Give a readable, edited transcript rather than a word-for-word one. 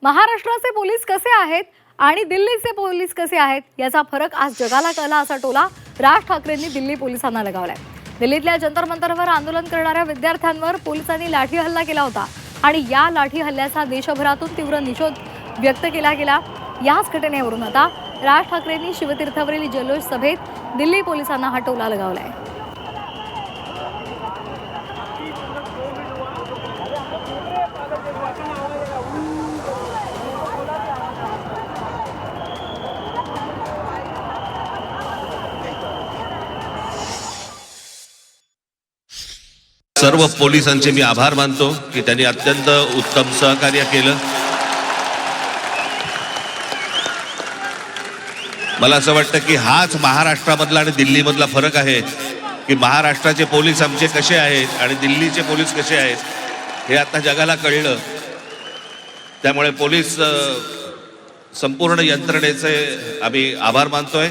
महाराष्ट्राचे पोलीस कसे आहेत आणि दिल्लीचे पोलीस कसे आहेत याचा फरक आज जगाला कळला असा टोला राज ठाकरेंनी दिल्ली पोलिसांना लगावलाय। दिल्लीतल्या जंतर मंतरवर आंदोलन करणाऱ्या विद्यार्थ्यांवर पोलिसांनी लाठी हल्ला केला होता आणि या लाठी हल्ल्याचा देशभरातून तीव्र निषेध व्यक्त केला गेला। याच घटनेवरून आता राज ठाकरेंनी शिवतीर्थावरील जल्लोष सभेत दिल्ली पोलिसांना हा टोला लगावलाय। सर्व पोलिसांचे मी आभार मानतो की त्यांनी अत्यंत उत्तम सहकार्य केलं। मला असं वाटतं की हाच महाराष्ट्रामधला आणि दिल्लीमधला फरक आहे की महाराष्ट्राचे पोलीस आमचे कसे आहेत आणि दिल्लीचे पोलीस कसे आहेत हे आता जगाला कळलं। त्यामुळे पोलीस संपूर्ण यंत्रणेचे आम्ही आभार मानतोय।